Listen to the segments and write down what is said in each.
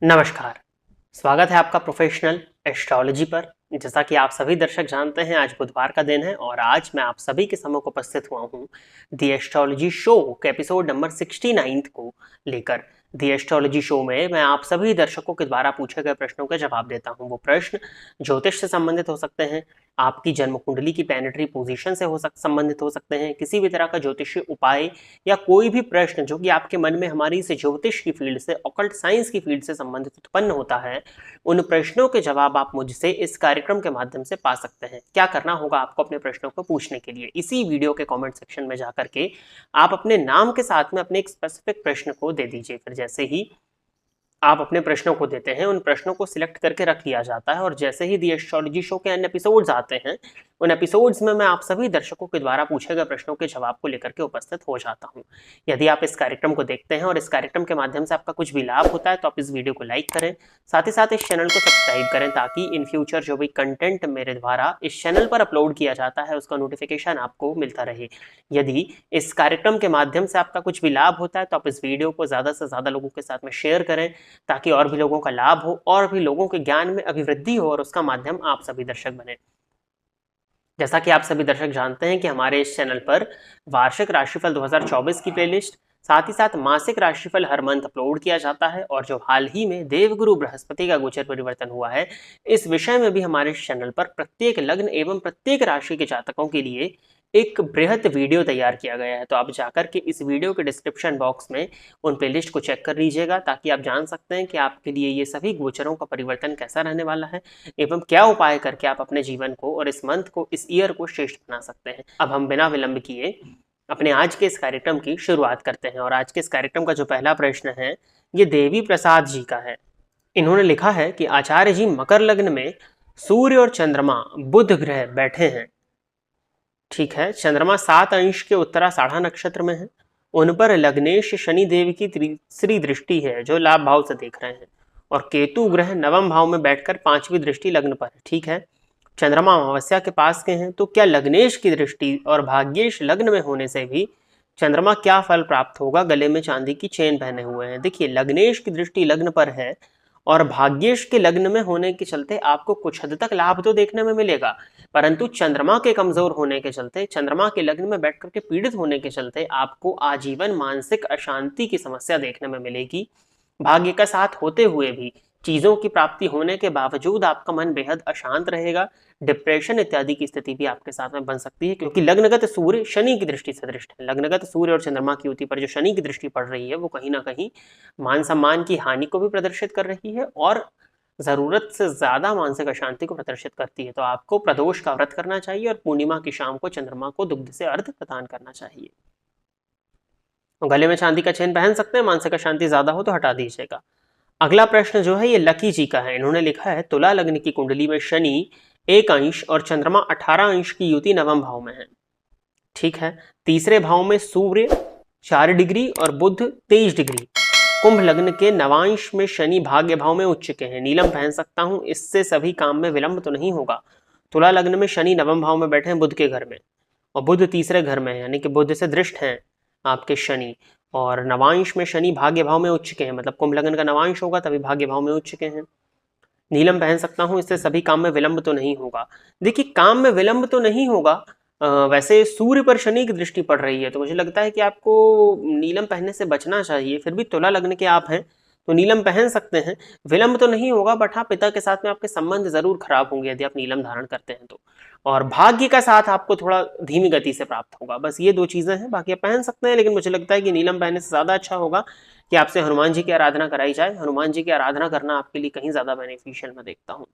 नमस्कार। स्वागत है आपका प्रोफेशनल एस्ट्रोलॉजी पर। जैसा कि आप सभी दर्शक जानते हैं, आज बुधवार का दिन है और आज मैं आप सभी के सम्मुख उपस्थित हुआ हूं दी एस्ट्रोलॉजी शो के एपिसोड नंबर 69 को लेकर। दी एस्ट्रोलॉजी शो में मैं आप सभी दर्शकों के द्वारा पूछे गए प्रश्नों के जवाब देता हूं। वो प्रश्न ज्योतिष से संबंधित हो सकते हैं, आपकी जन्म कुंडली की प्लैनेटरी पोजीशन से संबंधित हो सकते हैं, किसी भी तरह का ज्योतिषीय उपाय या कोई भी प्रश्न जो कि आपके मन में हमारी इस ज्योतिष की फील्ड से, ऑकल्ट साइंस की फील्ड से संबंधित उत्पन्न होता है, उन प्रश्नों के जवाब आप मुझसे इस कार्यक्रम के माध्यम से पा सकते हैं। क्या करना होगा आपको अपने प्रश्नों को पूछने के लिए? इसी वीडियो के कमेंट सेक्शन में जाकर के आप अपने नाम के साथ में अपने एक स्पेसिफिक प्रश्न को दे दीजिए। फिर जैसे ही आप अपने प्रश्नों को देते हैं, उन प्रश्नों को सिलेक्ट करके रख लिया जाता है और जैसे ही दी एस्ट्रोलॉजी शो के अन्य एपिसोड्स आते हैं, उन एपिसोड्स में मैं आप सभी दर्शकों के द्वारा पूछे गए प्रश्नों के जवाब को लेकर के उपस्थित हो जाता हूं। यदि आप इस कार्यक्रम को देखते हैं और इस कार्यक्रम के माध्यम से आपका कुछ भी लाभ होता है तो आप इस वीडियो को लाइक करें, साथ ही साथ इस चैनल को सब्सक्राइब करें ताकि इन फ्यूचर जो भी कंटेंट मेरे द्वारा इस चैनल पर अपलोड किया जाता है उसका नोटिफिकेशन आपको मिलता रहे। यदि इस कार्यक्रम के माध्यम से आपका कुछ भी लाभ होता है तो आप इस वीडियो को ज़्यादा से ज़्यादा लोगों के साथ में शेयर करें ताकि और भी लोगों का लाभ हो और भी लोगों के ज्ञान में अभिवृद्धि हो और उसका माध्यम आप सभी दर्शक बने। जैसा कि आप सभी दर्शक जानते हैं कि हमारे इस चैनल पर वार्षिक राशिफल 2024 की प्लेलिस्ट, साथ ही साथ मासिक राशिफल हर मंथ अपलोड किया जाता है और जो हाल ही में देवगुरु बृहस्पति का गोचर परिवर्तन हुआ है, इस विषय में भी हमारे इस चैनल पर प्रत्येक लग्न एवं प्रत्येक राशि के जातकों के लिए एक बृहद वीडियो तैयार किया गया है। तो आप जाकर के इस वीडियो के डिस्क्रिप्शन बॉक्स में उन प्लेलिस्ट को चेक कर लीजिएगा ताकि आप जान सकते हैं कि आपके लिए ये सभी गोचरों का परिवर्तन कैसा रहने वाला है एवं क्या उपाय करके आप अपने जीवन को और इस मंथ को, इस ईयर को श्रेष्ठ बना सकते हैं। अब हम बिना विलंब किए अपने आज के इस कार्यक्रम की शुरुआत करते हैं और आज के इस कार्यक्रम का जो पहला प्रश्न है ये देवी प्रसाद जी का है। इन्होंने लिखा है कि आचार्य जी, मकर लग्न में सूर्य और चंद्रमा बुध ग्रह बैठे हैं, ठीक है। चंद्रमा 7 अंश के उत्तराषाढ़ा नक्षत्र में है, उन पर लग्नेश शनि देव की तीसरी दृष्टि है जो लाभ भाव से देख रहे हैं और केतु ग्रह नवम भाव में बैठकर 5वीं दृष्टि लग्न पर है, ठीक है। चंद्रमा अमावस्या के पास के हैं, तो क्या लग्नेश की दृष्टि और भाग्येश लग्न में होने से भी चंद्रमा क्या फल प्राप्त होगा? गले में चांदी की चेन पहने हुए हैं। देखिए, लग्नेश की दृष्टि लग्न पर है और भाग्येश के लग्न में होने के चलते आपको कुछ हद तक लाभ तो देखने में मिलेगा, परंतु चंद्रमा के कमजोर होने के चलते, चंद्रमा के लग्न में बैठ करके पीड़ित होने के चलते आपको आजीवन मानसिक अशांति की समस्या देखने में मिलेगी। भाग्य का साथ होते हुए भी चीजों की प्राप्ति होने के बावजूद आपका मन बेहद अशांत रहेगा। डिप्रेशन इत्यादि की स्थिति भी आपके साथ में बन सकती है क्योंकि लग्नगत सूर्य शनि की दृष्टि से दृष्ट है। लग्नगत सूर्य और चंद्रमा की युति पर जो शनि की दृष्टि पड़ रही है वो कहीं ना कहीं मान सम्मान की हानि को भी प्रदर्शित कर रही है और जरूरत से ज्यादा मानसिक अशांति को प्रदर्शित करती है। तो आपको प्रदोष का व्रत करना चाहिए और पूर्णिमा की शाम को चंद्रमा को दुग्ध से अर्घ प्रदान करना चाहिए। गले में चांदी का चेन पहन सकते हैं, मानसिक अशांति ज्यादा हो तो हटा दीजिएगा। अगला प्रश्न जो है ये लकी जी का है। इन्होंने लिखा है, तुला लग्न की कुंडली में शनि 1 अंश और चंद्रमा 18 अंश की युति नवम भाव में है, ठीक है। तीसरे भाव में सूर्य 4 डिग्री और बुध 23 डिग्री। कुंभ लग्न के नवांश में शनि भाग्य भाव में उच्च के हैं। नीलम पहन सकता हूं, इससे सभी काम में विलंब तो नहीं होगा। तुला लग्न में शनि नवम भाव में बैठे हैं बुध के घर में और बुध तीसरे घर में है, यानी कि बुध से दृष्ट हैं आपके शनि, और नवांश में शनि भाग्य भाव में उच्च के हैं, मतलब कुंभ लग्न का नवांश होगा तभी भाग्य भाव में उच्च के हैं। नीलम पहन सकता हूं, इससे सभी काम में विलंब तो नहीं होगा। देखिए, काम में विलंब तो नहीं होगा, वैसे सूर्य पर शनि की दृष्टि पड़ रही है तो मुझे लगता है कि आपको नीलम पहनने से बचना चाहिए। फिर भी तुला लग्न के आप हैं तो नीलम पहन सकते हैं, विलंब तो नहीं होगा, बट हाँ, पिता के साथ में आपके संबंध जरूर खराब होंगे यदि आप नीलम धारण करते हैं तो। और भाग्य का साथ आपको थोड़ा धीमी गति से प्राप्त होगा। बस ये 2 चीजें हैं, बाकी आप पहन सकते हैं, लेकिन मुझे लगता है कि नीलम पहनने से ज्यादा अच्छा होगा कि आपसे हनुमान जी की आराधना कराई जाए। हनुमान जी की आराधना करना आपके लिए कहीं ज्यादा बेनिफिशियल मैं देखता हूँ।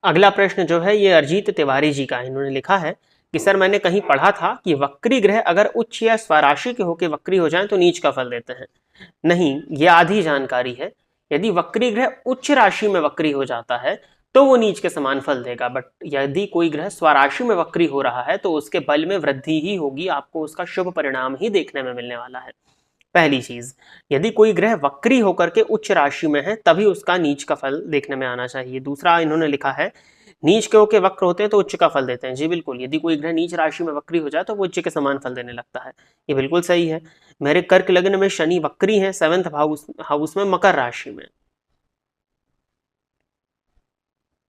अगला प्रश्न जो है ये अरिजीत तिवारी जी का है। इन्होंने लिखा है कि सर, मैंने कहीं पढ़ा था कि वक्री ग्रह अगर उच्च या स्वराशि के होकर वक्री हो जाएं तो नीच का फल देते हैं। नहीं, ये आधी जानकारी है। यदि वक्री ग्रह उच्च राशि में वक्री हो जाता है तो वो नीच के समान फल देगा, बट यदि कोई ग्रह स्वराशि में वक्री हो रहा है तो उसके बल में वृद्धि ही होगी, आपको उसका शुभ परिणाम ही देखने में मिलने वाला है। पहली चीज, यदि कोई ग्रह वक्री होकर के उच्च राशि में है तभी उसका नीच का फल देखने में आना चाहिए। दूसरा, इन्होंने लिखा है नीच के होके वक्र होते हैं तो उच्च का फल देते हैं। जी बिल्कुल, यदि कोई ग्रह नीच राशि में वक्री हो जाए तो वो उच्च के समान फल देने लगता है। ये बिल्कुल सही है। मेरे कर्क लग्न में शनि वक्री है 7th हाउस में मकर राशि में,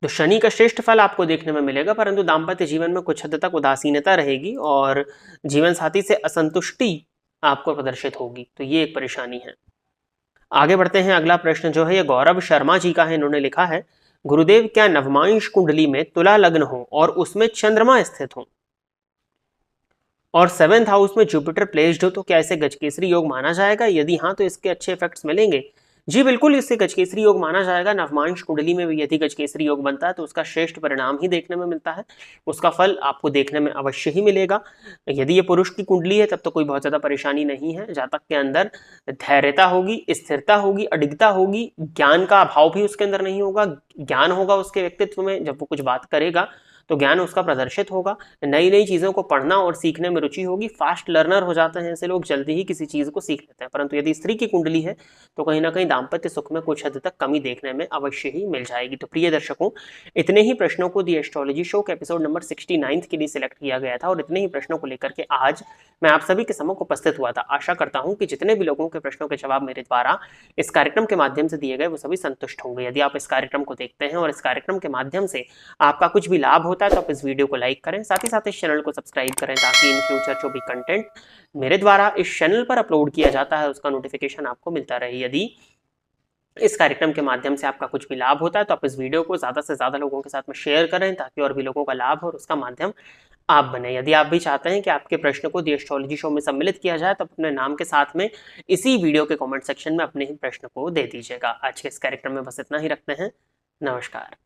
तो शनि का श्रेष्ठ फल आपको देखने में मिलेगा, परंतु दाम्पत्य जीवन में कुछ हद तक उदासीनता रहेगी और जीवन साथी से असंतुष्टि आपको प्रदर्शित होगी, तो ये एक परेशानी है। आगे बढ़ते हैं। अगला प्रश्न जो है ये गौरव शर्मा जी का है। इन्होंने लिखा है, गुरुदेव क्या नवमांश कुंडली में तुला लग्न हो और उसमें चंद्रमा स्थित हो और 7th हाउस में जुपिटर प्लेस्ड हो तो क्या इसे गजकेसरी योग माना जाएगा? यदि हाँ तो इसके अच्छे इफेक्ट्स मिलेंगे। जी बिल्कुल, इससे गजकेसरी योग माना जाएगा। नवमांश कुंडली में भी यदि गजकेसरी योग बनता है तो उसका श्रेष्ठ परिणाम ही देखने में मिलता है, उसका फल आपको देखने में अवश्य ही मिलेगा। यदि ये पुरुष की कुंडली है तब तो कोई बहुत ज्यादा परेशानी नहीं है। जातक के अंदर धैर्यता होगी, स्थिरता होगी, अडिगता होगी, ज्ञान का अभाव भी उसके अंदर नहीं होगा। ज्ञान होगा उसके व्यक्तित्व में, जब वो कुछ बात करेगा तो ज्ञान उसका प्रदर्शित होगा। नई नई चीज़ों को पढ़ना और सीखने में रुचि होगी। फास्ट लर्नर हो जाते हैं ऐसे लोग, जल्दी ही किसी चीज़ को सीख लेते हैं। परंतु यदि स्त्री की कुंडली है तो कहीं ना कहीं दाम्पत्य सुख में कुछ हद तक कमी देखने में अवश्य ही मिल जाएगी। तो प्रिय दर्शकों, इतने ही प्रश्नों को दी एस्ट्रोलॉजी शो के एपिसोड नंबर 69 के लिए सिलेक्ट किया गया था और इतने ही प्रश्नों को लेकर के आज मैं आप सभी के सम्मुख उपस्थित हुआ था। आशा करता हूं कि जितने भी लोगों के प्रश्नों के जवाब मेरे द्वारा इस कार्यक्रम के माध्यम से दिए गए वो सभी संतुष्ट होंगे। यदि आप इस कार्यक्रम को देखते हैं और इस कार्यक्रम के माध्यम से आपका कुछ भी लाभ होता है तो आप इस वीडियो को लाइक करें, साथ ही साथ इस चैनल को सब्सक्राइब करें ताकि इन फ्यूचर जो भी कंटेंट मेरे द्वारा इस चैनल पर अपलोड किया जाता है उसका नोटिफिकेशन आपको मिलता रहे। यदि इस कार्यक्रम के माध्यम से आपका कुछ भी लाभ होता है तो आप इस वीडियो को ज़्यादा से ज़्यादा लोगों के साथ में शेयर करें ताकि और भी लोगों का लाभ हो और उसका माध्यम आप बने। यदि आप भी चाहते हैं कि आपके प्रश्न को दी एस्ट्रोलॉजी शो में सम्मिलित किया जाए तो अपने नाम के साथ में इसी वीडियो के कमेंट सेक्शन में अपने ही प्रश्न को दे दीजिएगा। आज के इस कार्यक्रम में बस इतना ही रखते हैं। नमस्कार।